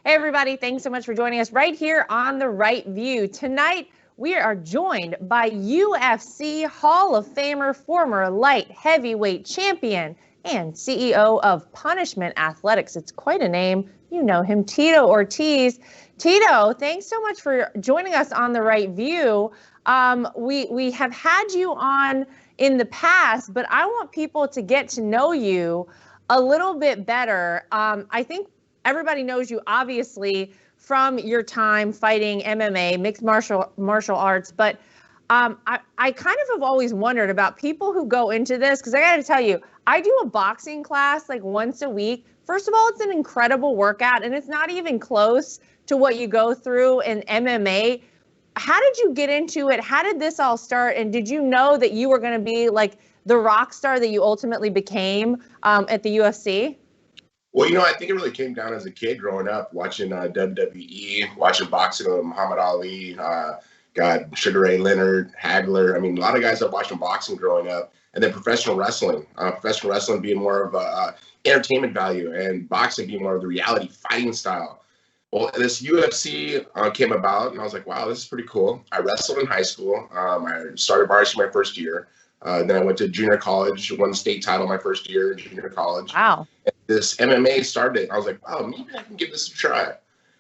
Hey, everybody. Thanks so much for joining us right here on The Right View. Tonight, we are joined by UFC Hall of Famer, former light heavyweight champion, and CEO of Punishment Athletics. It's quite a name. You know him, Tito Ortiz. Tito, thanks so much for joining us on The Right View. We have had you on in the past, but I want people to get to know you a little bit better. I think everybody knows you obviously from your time fighting MMA, mixed martial arts, but I kind of have always wondered about people who go into this, because I got to tell you, I do a boxing class like once a week. First of all, it's an incredible workout, and it's not even close to what you go through in MMA. How did you get into it? How did this all start? And did you know that you were going to be like the rock star that you ultimately became at the UFC? Well, I think it really came down as a kid growing up, watching WWE, watching boxing with Muhammad Ali, Sugar Ray Leonard, Hagler. I mean, a lot of guys that watching boxing growing up, and then professional wrestling. Professional wrestling being more of a entertainment value, and boxing being more of the reality fighting style. Well, this UFC came about, and I was like, wow, this is pretty cool. I wrestled in high school. I started varsity my first year. Then I went to junior college, won the state title my first year in junior college. Wow. And this MMA started. I was like, wow, maybe I can give this a try.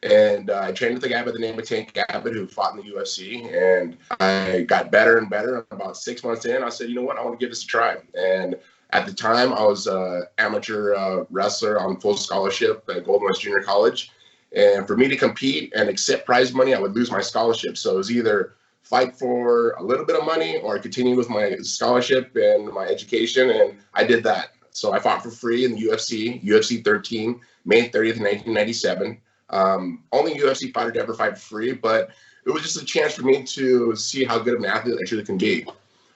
And I trained with a guy by the name of Tank Abbott who fought in the UFC. And I got better and better. About 6 months in, I said, you know what, I want to give this a try. And at the time, I was an amateur wrestler on full scholarship at Golden West Junior College. And for me to compete and accept prize money, I would lose my scholarship. So it was either fight for a little bit of money or continue with my scholarship and my education. And I did that. So I fought for free in the UFC 13, May 30th, 1997. Only UFC fighter to ever fight for free, but it was just a chance for me to see how good of an athlete I truly can be.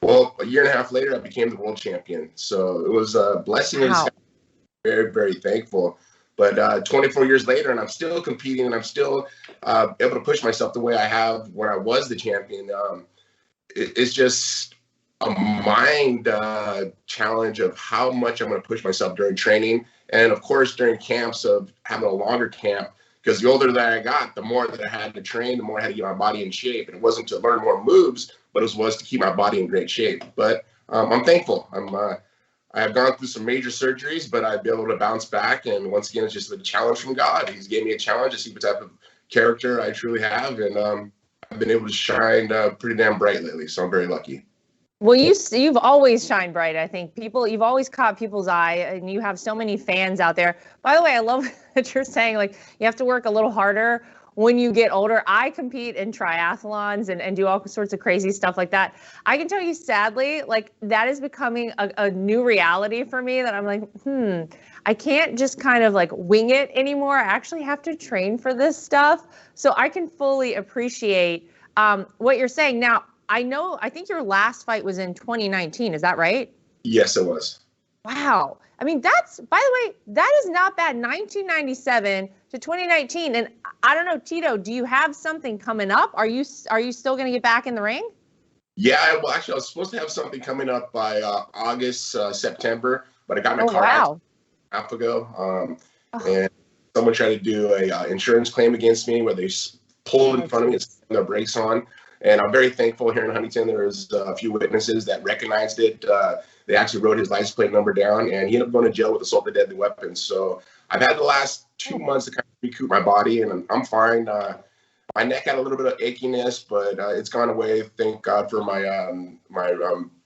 Well, a year and a half later, I became the world champion. So it was a blessing. Wow. Very, very thankful. But 24 years later, and I'm still competing, and I'm still able to push myself the way I have when I was the champion. It's just a mind challenge of how much I'm going to push myself during training. And, of course, during camps of having a longer camp, because the older that I got, the more that I had to train, the more I had to get my body in shape. And it wasn't to learn more moves, but it was to keep my body in great shape. But I'm thankful. I have gone through some major surgeries, but I've been able to bounce back. And once again, it's just a challenge from God. He's gave me a challenge to see what type of character I truly have. And I've been able to shine pretty damn bright lately. So I'm very lucky. Well, you've always shined bright. I think you've always caught people's eye, and you have so many fans out there. By the way, I love that you're saying like you have to work a little harder when you get older. I compete in triathlons and do all sorts of crazy stuff like that. I can tell you, sadly, like that is becoming a new reality for me, that I'm like, I can't just kind of like wing it anymore. I actually have to train for this stuff. So I can fully appreciate what you're saying. Now, I think your last fight was in 2019. Is that right? Yes, it was. Wow. I mean, by the way, that is not bad. 1997 to 2019. And I don't know, Tito, do you have something coming up? Are you still going to get back in the ring? Yeah, well, actually, I was supposed to have something coming up by August, September, but I got in a car accident a half ago. And someone tried to do a insurance claim against me where they pulled in front of me and slammed their brakes on. And I'm very thankful here in Huntington. There was a few witnesses that recognized it. They actually wrote his license plate number down, and he ended up going to jail with assault with a deadly weapon. So I've had the last 2 months to kind of recoup my body, and I'm fine. My neck had a little bit of achiness, but it's gone away. Thank God for my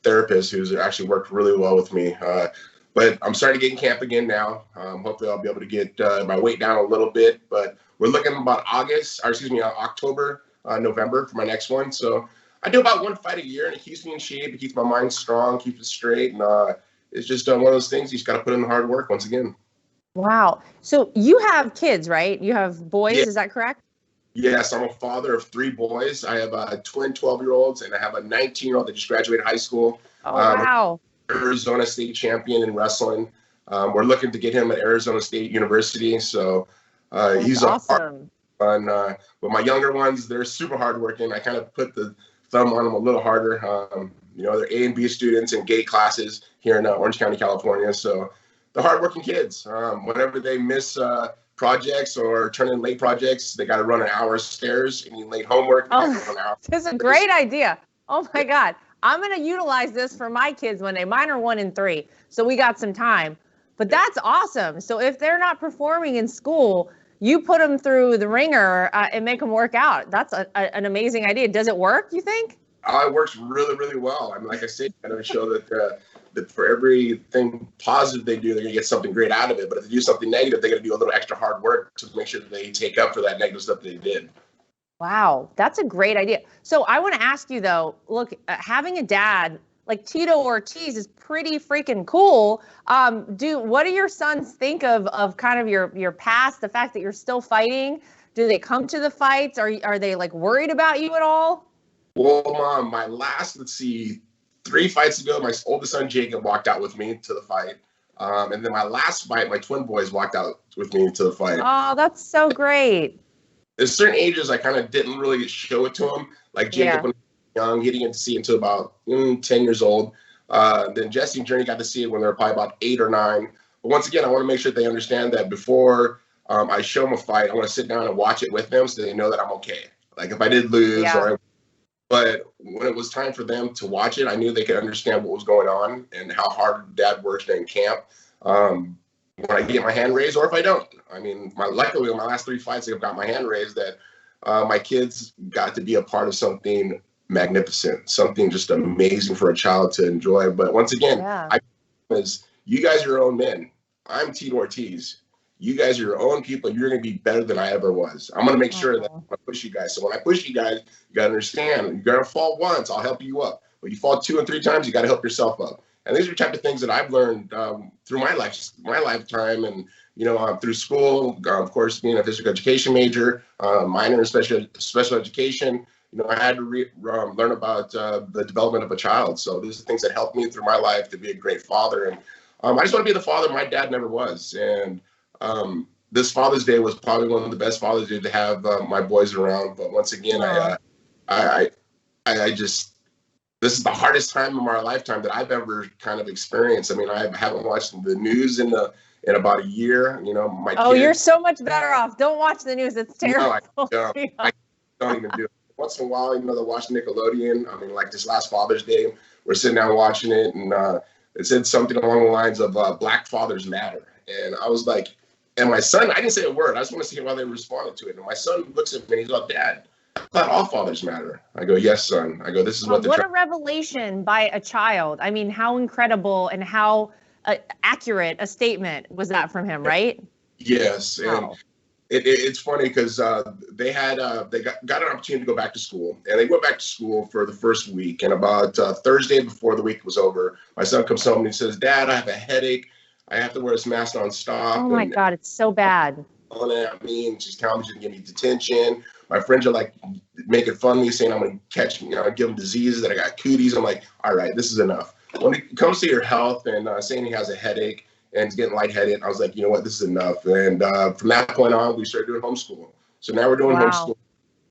therapist, who's actually worked really well with me. But I'm starting to get in camp again now. Hopefully I'll be able to get my weight down a little bit. But we're looking about October, November for my next one. So I do about one fight a year, and it keeps me in shape. It keeps my mind strong, keeps it straight. And it's just one of those things. You just got to put in the hard work once again. Wow. So you have kids, right? You have boys. Yeah. Is that correct? Yes, I'm a father of 3 boys. I have twin 12-year-olds, and I have a 19-year-old that just graduated high school. Oh, wow. Arizona State champion in wrestling. We're looking to get him at Arizona State University. So he's awesome. But my younger ones, they're super hardworking. I kind of put the thumb on them a little harder. They're A and B students in gate classes here in Orange County, California. So the hardworking kids. Whenever they miss projects or turn in late projects, they got to run an hour stairs. And late homework, oh, this is a great idea. Oh my God. I'm going to utilize this for my kids one day. Mine are 1 and 3, so we got some time. But that's awesome. So if they're not performing in school, you put them through the ringer and make them work out. That's an amazing idea. Does it work, you think? It works really, really well. I mean, like I said, I'm going to show that for everything positive they do, they're going to get something great out of it. But if they do something negative, they're going to do a little extra hard work to make sure that they take up for that negative stuff they did. Wow, that's a great idea. So I want to ask you, though, look, having a dad like Tito Ortiz is pretty freaking cool. What do your sons think of kind of your past, the fact that you're still fighting? Do they come to the fights? Are they like worried about you at all? Well, Mom, my last, 3 fights ago, my oldest son Jacob walked out with me to the fight. And then my last fight, my twin boys walked out with me to the fight. Oh, that's so great. There's certain ages I kind of didn't really show it to him. Like Jacob, when he was young, he didn't get to see it until about 10 years old. Then Jesse and Journey got to see it when they were probably about 8 or 9. But once again, I want to make sure they understand that before I show them a fight, I want to sit down and watch it with them so they know that I'm okay. Like if I did lose but when it was time for them to watch it, I knew they could understand what was going on and how hard Dad works during camp. When I get my hand raised, or if I don't. I mean, luckily, in my last 3 fights, I've got my hand raised that my kids got to be a part of something magnificent, something just amazing for a child to enjoy. But once again, you guys are your own men. I'm Tito Ortiz. You guys are your own people. You're going to be better than I ever was. I'm going to make sure that I push you guys. So when I push you guys, you got to understand, you're going to fall once, I'll help you up. But you fall 2 and 3 times, you got to help yourself up. And these are the type of things that I've learned through my lifetime, and through school. Of course, being a physical education major, minor in special education. I had to learn about the development of a child. So these are things that helped me through my life to be a great father. And I just want to be the father my dad never was. And this Father's Day was probably one of the best Father's Days to have my boys around. But once again, I just. This is the hardest time of my lifetime that I've ever kind of experienced. I mean, I haven't watched the news in about a year. My kids, you're so much better off. Don't watch the news. It's terrible. No, I don't even do it. Once in a while, they'll watch Nickelodeon. I mean, like this last Father's Day, we're sitting down watching it, and it said something along the lines of Black Fathers Matter. And I was like, and my son, I didn't say a word. I just want to see how they responded to it. And my son looks at me and he's like, Dad, I thought all fathers matter. I go, yes, son. I go, this is what a revelation by a child. I mean, how incredible and how accurate a statement was that from him, right? Yes. Wow. And it's funny because they got an opportunity to go back to school, and they went back to school for the first week. And about Thursday before the week was over, my son comes home and he says, Dad, I have a headache. I have to wear this mask nonstop. Oh my God, it's so bad. At me, and she's telling me she's gonna give me detention. My friends are like making fun of me, saying I'm gonna catch, give him diseases, that I got cooties. I'm like, all right, this is enough. When it comes to your health and saying he has a headache and he's getting lightheaded, I was like, you know what, this is enough. And from that point on, we started doing homeschool. So now we're doing homeschool.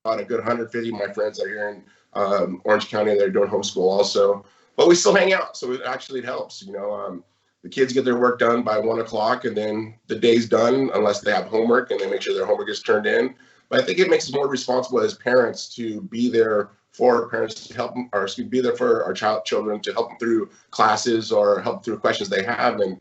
About a good 150 of my friends are here in Orange County. They're doing homeschool also, but we still hang out. So it helps. The kids get their work done by 1 o'clock, and then the day's done unless they have homework, and they make sure their homework gets turned in. But I think it makes us more responsible as parents to be there for our parents to help them, or be there for our children to help them through classes or help through questions they have. And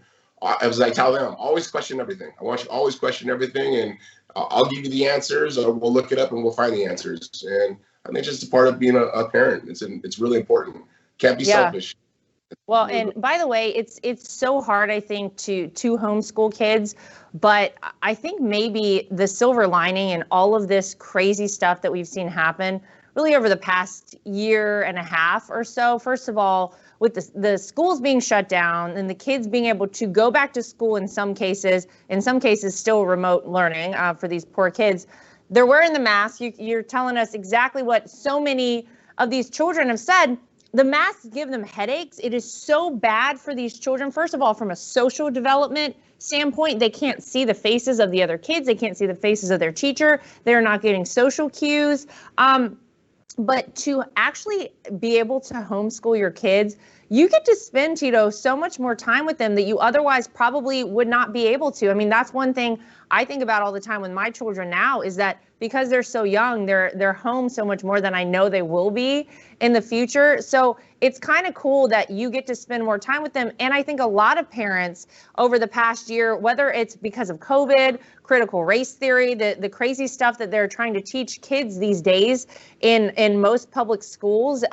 as I tell them, always question everything. I want you to always question everything, and I'll give you the answers, or we'll look it up and we'll find the answers. And I think it's just a part of being a parent. It's really important. Can't be selfish. Well, and by the way, it's so hard, I think, to homeschool kids, but I think maybe the silver lining in all of this crazy stuff that we've seen happen really over the past year and a half or so, first of all, with the schools being shut down and the kids being able to go back to school in some cases still remote learning for these poor kids, they're wearing the mask. You're telling us exactly what so many of these children have said. The masks give them headaches. It is so bad for these children. First of all, from a social development standpoint, they can't see the faces of the other kids. They can't see the faces of their teacher. They're not getting social cues. But to actually be able to homeschool your kids, you get to spend, Tito, so much more time with them that you otherwise probably would not be able to. I mean, that's one thing I think about all the time with my children now is that because they're so young, they're home so much more than I know they will be in the future. So it's kind of cool that you get to spend more time with them. And I think a lot of parents over the past year, whether it's because of COVID, critical race theory, the crazy stuff that they're trying to teach kids these days in most public schools,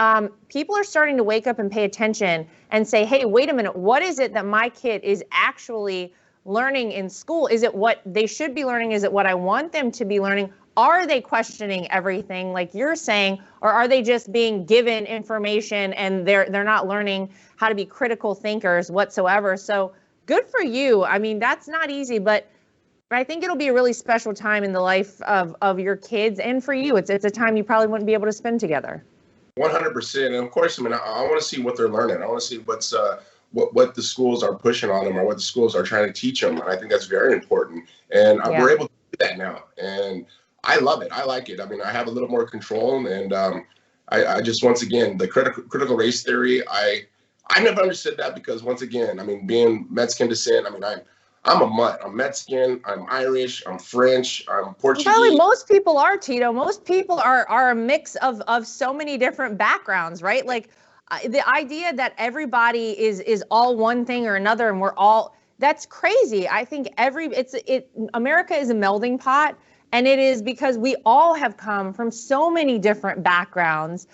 people are starting to wake up and pay attention and say, hey, wait a minute, what is it that my kid is actually learning in school? Is it what they should be learning? Is it what I want them to be learning? Are they questioning everything like you're saying, or are they just being given information and they're not learning how to be critical thinkers whatsoever? So good for you. I mean, that's not easy, but I think it'll be a really special time in the life of your kids and for you. It's a time you probably wouldn't be able to spend together. 100%. And of course, I mean, I want to see what they're learning. I want to see what's what the schools are pushing on them or what the schools are trying to teach them. And I think that's very important. And we're able to do that now. And I love it. I like it. I mean, I have a little more control. And I just, once again, the critical race theory, I never understood that because, once again, I mean, being Mexican descent, I mean, I'm a mutt. I'm Mexican, I'm Irish, I'm French, I'm Portuguese. Probably most people are, Tito. Most people are a mix of so many different backgrounds, right? Like the idea that everybody is all one thing or another and we're all, that's crazy. I think America is a melding pot. And it is because we all have come from so many different backgrounds.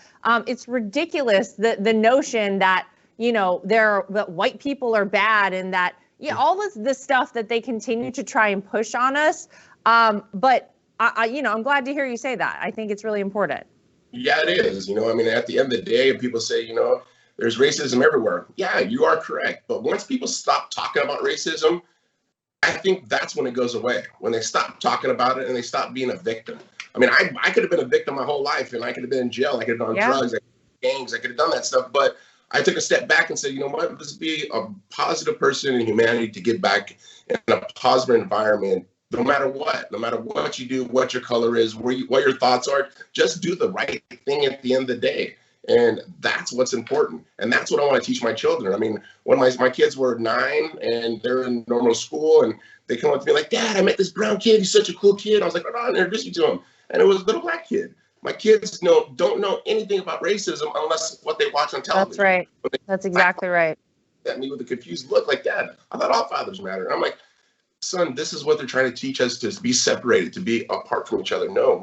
It's ridiculous the notion that, that white people are bad and that, all this stuff that they continue to try and push on us. But I'm glad to hear you say that. I think it's really important. Yeah, it is. I mean, at the end of the day, people say, there's racism everywhere. Yeah, you are correct. But once people stop talking about racism, I think that's when it goes away, when they stop talking about it and they stop being a victim. I mean, I could have been a victim my whole life and I could have been in jail. I could have done drugs, I could have done gangs, I could have done that stuff. But I took a step back and said, you know what, let's be a positive person in humanity to get back in a positive environment, no matter what you do, what your color is, what your thoughts are, just do the right thing at the end of the day. And that's what's important. And that's what I want to teach my children. I mean, when my kids were 9 and they're in normal school and they come up to me like, Dad, I met this brown kid. He's such a cool kid. I was like, I'll introduce you to him. And it was a little black kid. My kids don't know anything about racism unless what they watch on television. That's right. That's exactly right. At me with a confused look like, Dad, I thought all fathers matter. And I'm like, son, this is what they're trying to teach us, to be separated, to be apart from each other. No,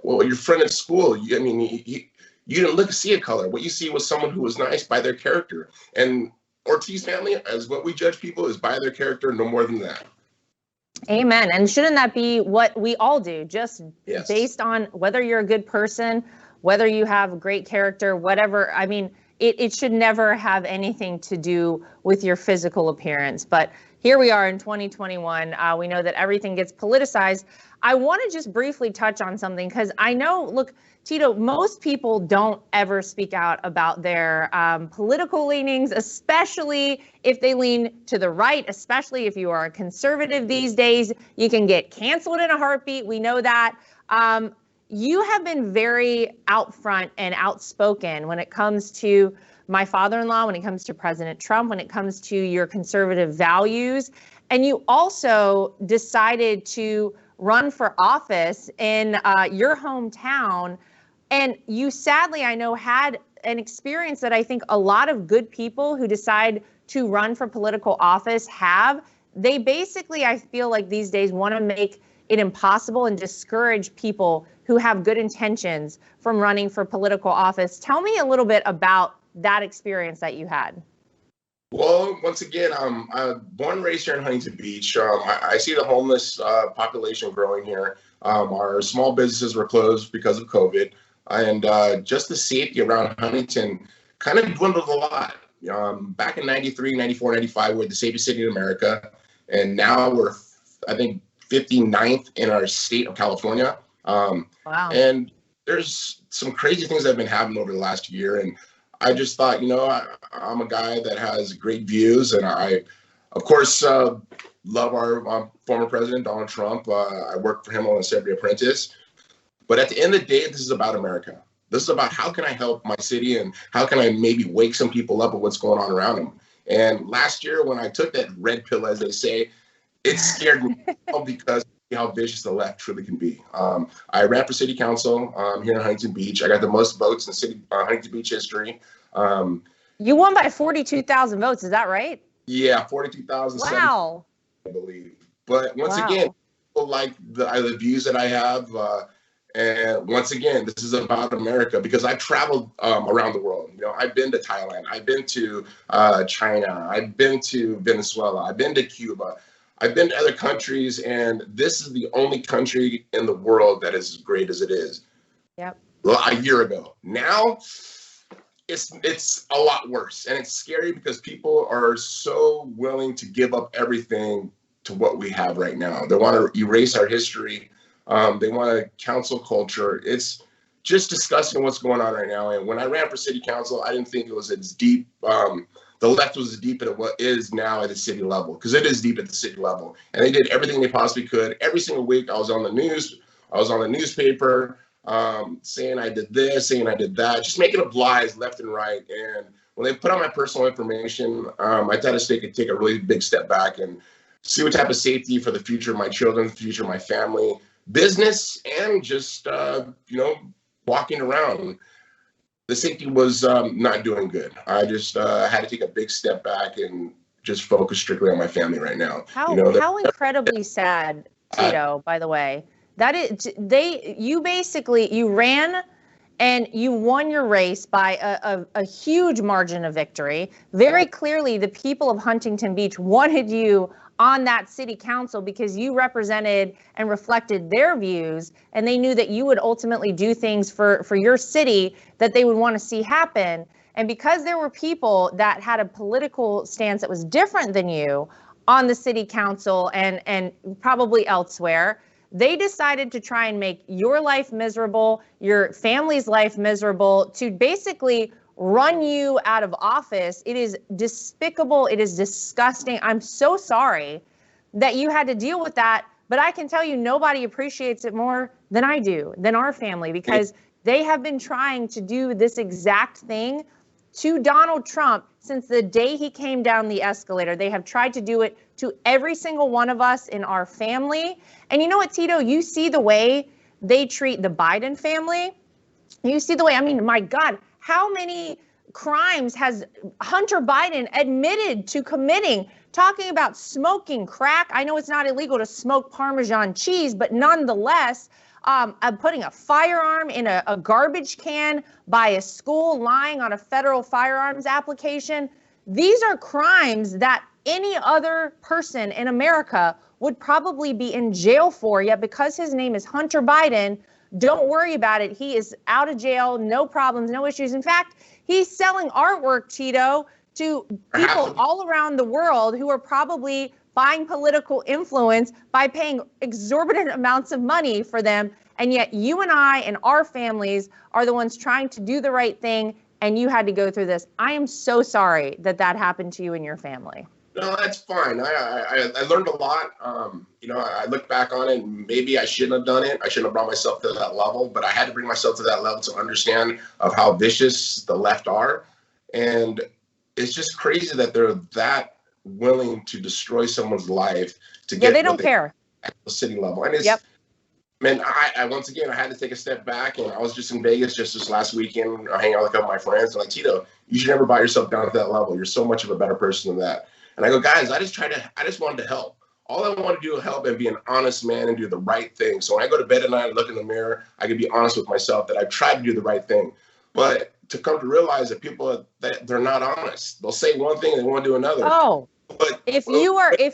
well, your friend at school, you didn't see a color. What you see was someone who was nice by their character. And Ortiz family, as what we judge people, is by their character, no more than that. Amen. And shouldn't that be what we all do? Just based on whether you're a good person, whether you have great character, whatever. I mean, it should never have anything to do with your physical appearance. But here we are in 2021. We know that everything gets politicized. I want to just briefly touch on something because I know, look, Tito, most people don't ever speak out about their political leanings, especially if they lean to the right, especially if you are a conservative these days. You can get canceled in a heartbeat. We know that. You have been very out front and outspoken when it comes to my father-in-law, when it comes to President Trump, when it comes to your conservative values. And you also decided to run for office in your hometown. And you sadly, I know, had an experience that I think a lot of good people who decide to run for political office have. They basically, I feel like these days, want to make it impossible and discourage people who have good intentions from running for political office. Tell me a little bit about that experience that you had. Well, once again, I'm born and raised here in Huntington Beach. I see the homeless population growing here. Our small businesses were closed because of COVID. And just the safety around Huntington kind of dwindled a lot. Back in 93, 94, 95, we're the safest city in America. And now we're, I think, 59th in our state of California. Wow. And there's some crazy things that have been happening over the last year. And I just thought, I'm a guy that has great views. And I, of course, love our former president, Donald Trump. I worked for him on the Apprentice. But at the end of the day, this is about America. This is about how can I help my city and how can I maybe wake some people up with what's going on around them. And last year when I took that red pill, as they say, it scared me because how vicious the left truly can be. I ran for city council here in Huntington Beach. I got the most votes in city Huntington Beach history. You won by 42,000 votes. Is that right? Yeah, 42,000. Wow. I believe. But once again, people like the views that I have. And once again, this is about America because I've traveled around the world. You know, I've been to Thailand. I've been to China. I've been to Venezuela. I've been to Cuba. I've been to other countries, and this is the only country in the world that is as great as it is. Yep. Well, a year ago. Now, it's a lot worse, and it's scary because people are so willing to give up everything to what we have right now. They want to erase our history. They want to cancel culture. It's just disgusting what's going on right now. And when I ran for city council, I didn't think it was as deep. The left was as deep as what is now at the city level, because it is deep at the city level. And they did everything they possibly could. Every single week, I was on the news. I was on the newspaper saying I did this, saying I did that, just making up lies left and right. And when they put on my personal information, I thought I could take a really big step back and see what type of safety for the future of my children, the future of my family, business, and just, walking around. The safety was not doing good. I just had to take a big step back and just focus strictly on my family right now. How incredibly sad, Tito, by the way. That is, you ran and you won your race by a huge margin of victory. Very clearly, the people of Huntington Beach wanted you on that city council because you represented and reflected their views, and they knew that you would ultimately do things for your city that they would want to see happen. And because there were people that had a political stance that was different than you on the city council and probably elsewhere, they decided to try and make your life miserable, your family's life miserable, to basically run you out of office. It is despicable. It is disgusting. I'm so sorry that you had to deal with that. But I can tell you, nobody appreciates it more than I do, than our family, because they have been trying to do this exact thing to Donald Trump since the day he came down the escalator. They have tried to do it to every single one of us in our family. And you know what, Tito? You see the way they treat the Biden family. You see the way, I mean, my God, how many crimes has Hunter Biden admitted to committing? Talking about smoking crack. I know it's not illegal to smoke Parmesan cheese, but nonetheless, putting a firearm in a garbage can by a school, lying on a federal firearms application. These are crimes that any other person in America would probably be in jail for, yet because his name is Hunter Biden, don't worry about it. He is out of jail, no problems, no issues. In fact, he's selling artwork, Tito, to people all around the world who are probably buying political influence by paying exorbitant amounts of money for them. And yet you and I and our families are the ones trying to do the right thing, and you had to go through this. I am so sorry that that happened to you and your family. No, that's fine. I learned a lot. I look back on it, and maybe I shouldn't have done it. I shouldn't have brought myself to that level, but I had to bring myself to that level to understand of how vicious the left are. And it's just crazy that they're that willing to destroy someone's life to get they don't care at the city level. And it's, man, I once again, I had to take a step back, and I was just in Vegas just this last weekend, hanging out with a couple of my friends. And like, Tito, you should never buy yourself down to that level. You're so much of a better person than that. And I go, guys, I just wanted to help. All I want to do is help and be an honest man and do the right thing. So when I go to bed at night and look in the mirror, I can be honest with myself that I've tried to do the right thing. But to come to realize that people, that they're not honest. They'll say one thing and they want to do another. Oh, but if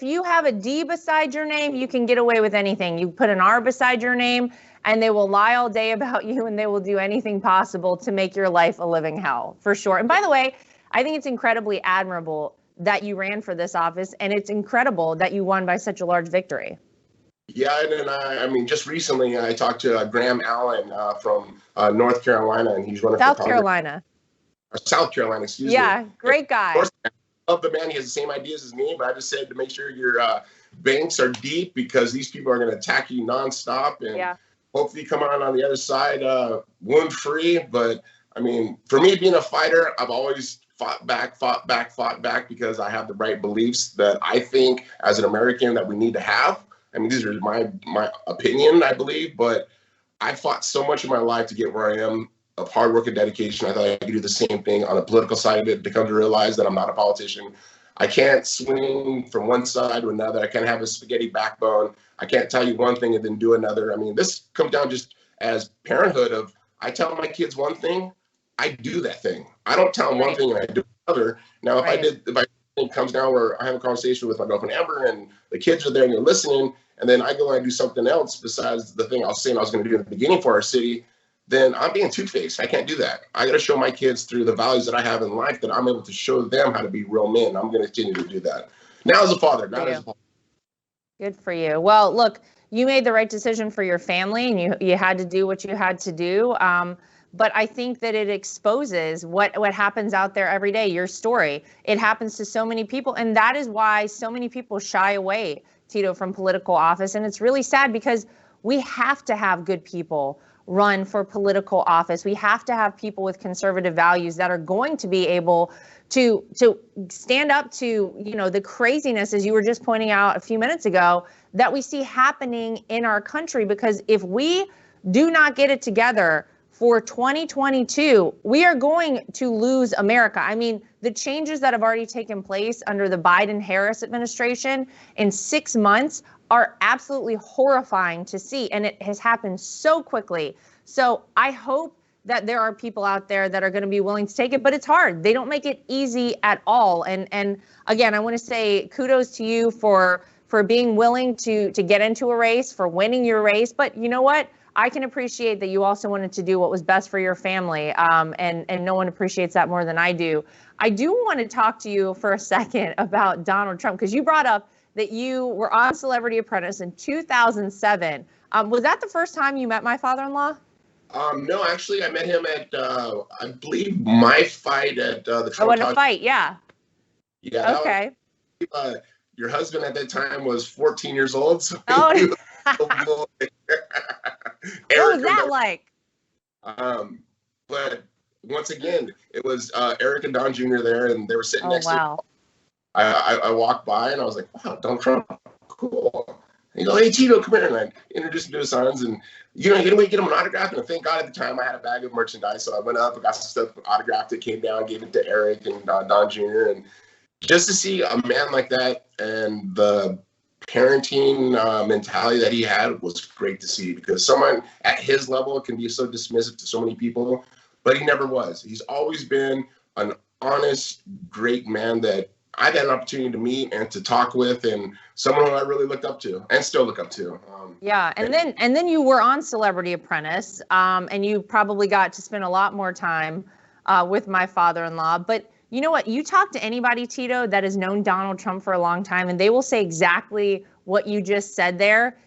you have a D beside your name, you can get away with anything. You put an R beside your name and they will lie all day about you, and they will do anything possible to make your life a living hell, for sure. And by the way, I think it's incredibly admirable that you ran for this office, and it's incredible that you won by such a large victory. Yeah, and I mean, just recently I talked to Graham Allen from North Carolina, and he's running South for Carolina. South Carolina, excuse me. Yeah, great guy. Of course, I love the man. He has the same ideas as me, but I just said to make sure your banks are deep, because these people are going to attack you nonstop, and hopefully you come out on the other side wound free. But I mean, for me being a fighter, I've always fought back because I have the right beliefs that I think as an American that we need to have. I mean, these are my opinion, I believe, but I fought so much in my life to get where I am of hard work and dedication. I thought I could do the same thing on the political side of it, to come to realize that I'm not a politician. I can't swing from one side to another. I can't have a spaghetti backbone. I can't tell you one thing and then do another. I mean, this comes down just as parenthood of, I tell my kids one thing, I do that thing. I don't tell them one thing and I do another. Now, if it comes down where I have a conversation with my girlfriend Amber and the kids are there and they're listening, and then I go and I do something else besides the thing I was saying I was going to do in the beginning for our city, then I'm being two-faced. I can't do that. I got to show my kids through the values that I have in life that I'm able to show them how to be real men. I'm going to continue to do that. Now as a father, not as a father. Good for you. Well, look, you made the right decision for your family, and you had to do what you had to do. But I think that it exposes what happens out there every day, your story. It happens to so many people, and that is why so many people shy away, Tito, from political office. And it's really sad because we have to have good people run for political office. We have to have people with conservative values that are going to be able to stand up to, the craziness, as you were just pointing out a few minutes ago, that we see happening in our country. Because if we do not get it together for 2022, we are going to lose America. I mean, the changes that have already taken place under the Biden-Harris administration in 6 months are absolutely horrifying to see, and it has happened so quickly. So I hope that there are people out there that are going to be willing to take it, but it's hard. They don't make it easy at all. And again, I want to say kudos to you for being willing to get into a race, for winning your race. But you know what? I can appreciate that you also wanted to do what was best for your family, and no one appreciates that more than I do. I do want to talk to you for a second about Donald Trump, because you brought up that you were on Celebrity Apprentice in 2007. Was that the first time you met my father-in-law? No, actually, I met him at, I believe, my fight at the Trump. Oh, in a fight, yeah. Yeah. Okay. Your husband at that time was 14 years old. So oh. What was that like? But once again, it was Eric and Don Jr. there, and they were sitting next to me. I walked by and I was like, wow, Donald Trump, cool. And he goes, hey, Tito, come here. And I introduced him to his sons, and get him an autograph. And thank God at the time I had a bag of merchandise. So I went up, I got some stuff, autographed it, came down, gave it to Eric and Don Jr. And just to see a man like that and the parenting mentality that he had was great to see, because someone at his level can be so dismissive to so many people, but he never was. He's always been an honest, great man that I've had an opportunity to meet and to talk with, and someone who I really looked up to and still look up to. Yeah, and then you were on Celebrity Apprentice, and you probably got to spend a lot more time with my father-in-law. But you know what? You talk to anybody, Tito, that has known Donald Trump for a long time, and they will say exactly what you just said there.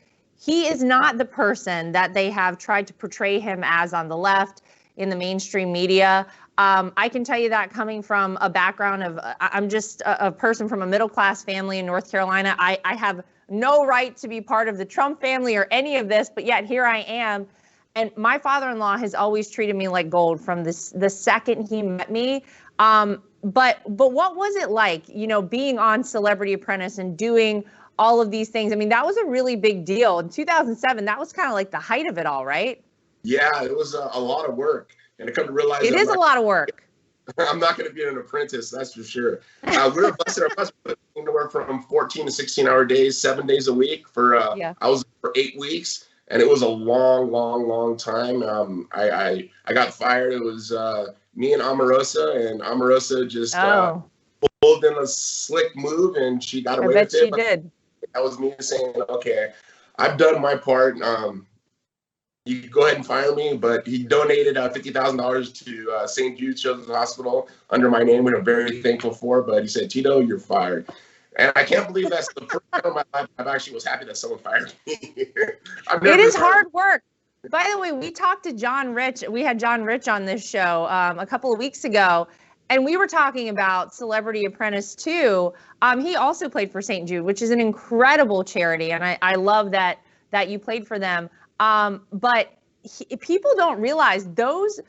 He is not the person that they have tried to portray him as on the left in the mainstream media. I can tell you that coming from a background of, I'm just a person from a middle-class family in North Carolina. I have no right to be part of the Trump family or any of this, but yet here I am. And my father-in-law has always treated me like gold from the second he met me. But what was it like, being on Celebrity Apprentice and doing all of these things? I mean, that was a really big deal. In 2007, that was kind of like the height of it all, right? Yeah, it was a lot of work. And I come to realize it is a lot of work. I'm not going to be an apprentice, that's for sure. We were busting our butts, anywhere from 14 to 16-hour days, 7 days a week for. I was for 8 weeks, and it was a long time. I got fired. It was me and Omarosa, and Omarosa just pulled in a slick move, and she got away with it. I bet she did. That was me saying, okay, I've done my part. You can go ahead and fire me, but he donated $50,000 to St. Jude's Children's Hospital under my name, which I'm very thankful for. But he said, Tito, you're fired. And I can't believe that's the first time in my life I've actually was happy that someone fired me. It is hard work. By the way, we talked to John Rich. We had John Rich on this show a couple of weeks ago, and we were talking about Celebrity Apprentice too. He also played for St. Jude, which is an incredible charity, and I love that you played for them. But people don't realize those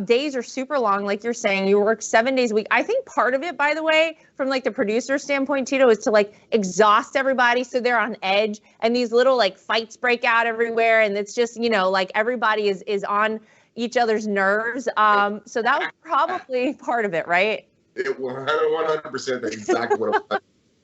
days are super long, like you're saying. You work 7 days a week. I think part of it, by the way, from like the producer standpoint, Tito, is to like exhaust everybody so they're on edge, and these little like fights break out everywhere, and it's just, you know, like everybody is on each other's nerves. So that was probably part of it, right? It 100%. That's exactly what it was.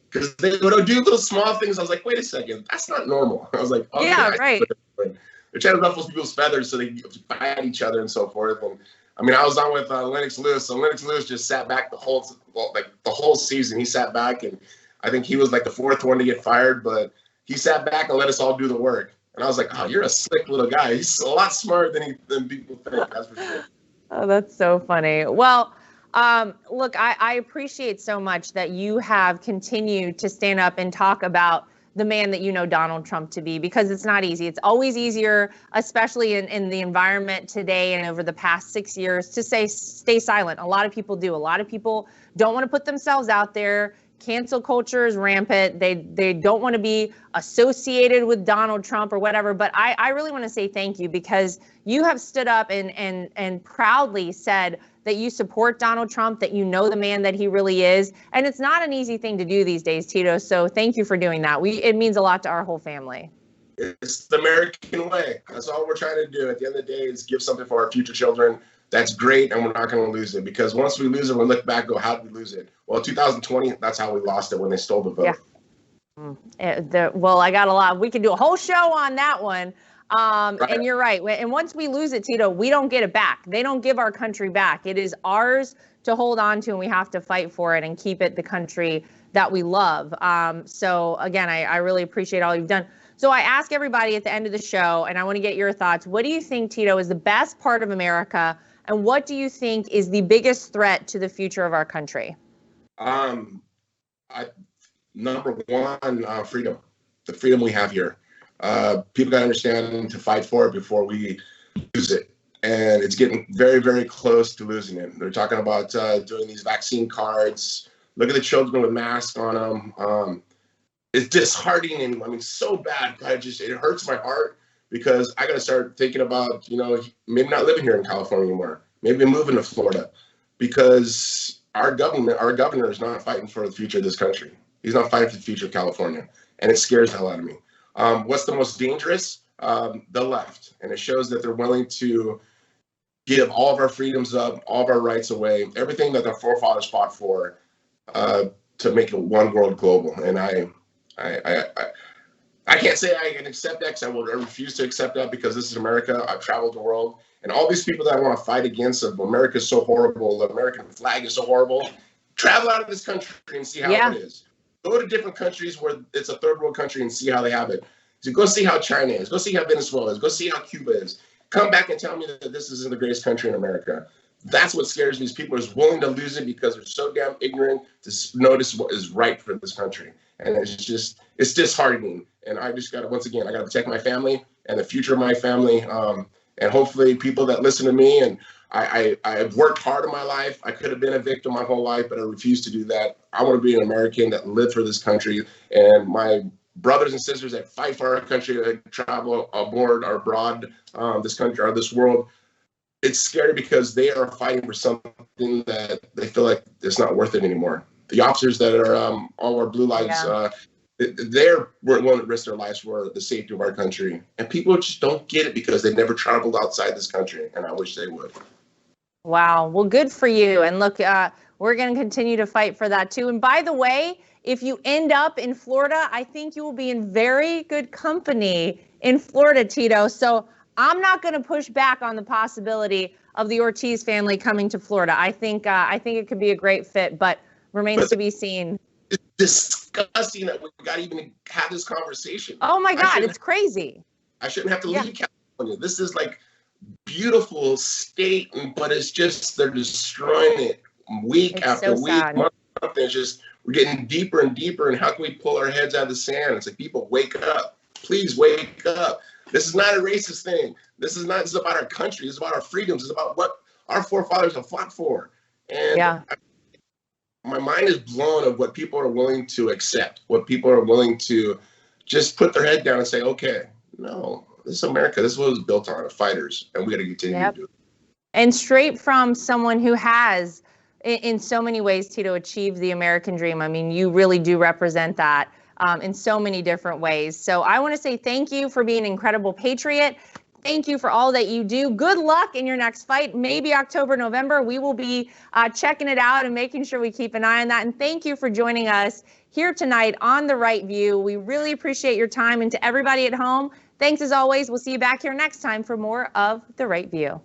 Because they would do little small things. I was like, wait a second, that's not normal. I was like, oh, yeah, right. They're trying to ruffle people's feathers so they fight each other and so forth. And I mean, I was on with Lennox Lewis, so Lennox Lewis just sat back the whole season. He sat back, and I think he was like the fourth one to get fired, but he sat back and let us all do the work. And I was like, oh, you're a slick little guy. He's a lot smarter than people think. That's for sure. Oh, that's so funny. Well, look, I appreciate so much that you have continued to stand up and talk about the man that you know Donald Trump to be, because it's not easy. It's always easier, especially in the environment today and over the past 6 years, to stay silent. A lot of people do. A lot of people don't want to put themselves out there. Cancel culture is rampant. They don't want to be associated with Donald Trump or whatever. But I really want to say thank you, because you have stood up and proudly said that you support Donald Trump, that you know the man that he really is. And it's not an easy thing to do these days, Tito. So thank you for doing that. It means a lot to our whole family. It's the American way. That's all we're trying to do. At the end of the day, is give something for our future children. That's great, and we're not going to lose it, because once we lose it, we'll look back and go, how did we lose it? Well, 2020, that's how we lost it, when they stole the vote. Yeah. Well, I got a lot. We can do a whole show on that one. Right. And you're right. And once we lose it, Tito, we don't get it back. They don't give our country back. It is ours to hold on to, and we have to fight for it and keep it the country that we love. So again, I really appreciate all you've done. So I ask everybody at the end of the show, and I want to get your thoughts. What do you think, Tito, is the best part of America, and what do you think is the biggest threat to the future of our country? Number one, freedom. The freedom we have here. People got to understand to fight for it before we lose it. And it's getting very, very close to losing it. They're talking about doing these vaccine cards. Look at the children with masks on them. It's disheartening. I mean, so bad. It hurts my heart, because I got to start thinking about, maybe not living here in California anymore. Maybe moving to Florida, because our governor is not fighting for the future of this country. He's not fighting for the future of California. And it scares the hell out of me. What's the most dangerous? The left. And it shows that they're willing to give all of our freedoms up, all of our rights away, everything that their forefathers fought for, to make it one world global. And I can't say I can accept that, because I refuse to accept that, because this is America. I've traveled the world. And all these people that I want to fight against, of America is so horrible, the American flag is so horrible, travel out of this country and see how it is. Go to different countries where it's a third world country and see how they have it. So go see how China is. Go see how Venezuela is. Go see how Cuba is. Come back and tell me that this isn't the greatest country in America. That's what scares me, is people are willing to lose it because they're so damn ignorant to notice what is right for this country. And it's disheartening. And I just got to, once again, I got to protect my family and the future of my family. And hopefully people that listen to me, and I've worked hard in my life. I could have been a victim my whole life, but I refuse to do that. I want to be an American that lived for this country. And my brothers and sisters that fight for our country, that travel aboard or abroad this country or this world, it's scary, because they are fighting for something that they feel like it's not worth it anymore. The officers that are all our blue lights, they're willing to risk their lives for the safety of our country. And people just don't get it, because they never traveled outside this country, and I wish they would. Wow. Well, good for you. And look, we're going to continue to fight for that too. And by the way, if you end up in Florida, I think you will be in very good company in Florida, Tito. So I'm not going to push back on the possibility of the Ortiz family coming to Florida. I think it could be a great fit, but remains to be seen. It's disgusting that we got to even have this conversation. Oh my God, it's crazy. I shouldn't have to leave California. This is like beautiful state, but it's just, they're destroying it week after week, month after. It's just, we're getting deeper and deeper. And how can we pull our heads out of the sand? It's like, people, wake up. Please wake up. This is not a racist thing. This is about our country. This is about our freedoms. It's about what our forefathers have fought for. And my mind is blown of what people are willing to accept, what people are willing to just put their head down and say, okay, no, this is America. This is what it was built on, fighters, and we got to continue to do it. And straight from someone who has, in so many ways, Tito, achieved the American dream. I mean, you really do represent that in so many different ways. So I want to say thank you for being an incredible patriot. Thank you for all that you do. Good luck in your next fight. Maybe October, November. We will be checking it out and making sure we keep an eye on that. And thank you for joining us here tonight on The Right View. We really appreciate your time. And to everybody at home, thanks as always. We'll see you back here next time for more of The Right View.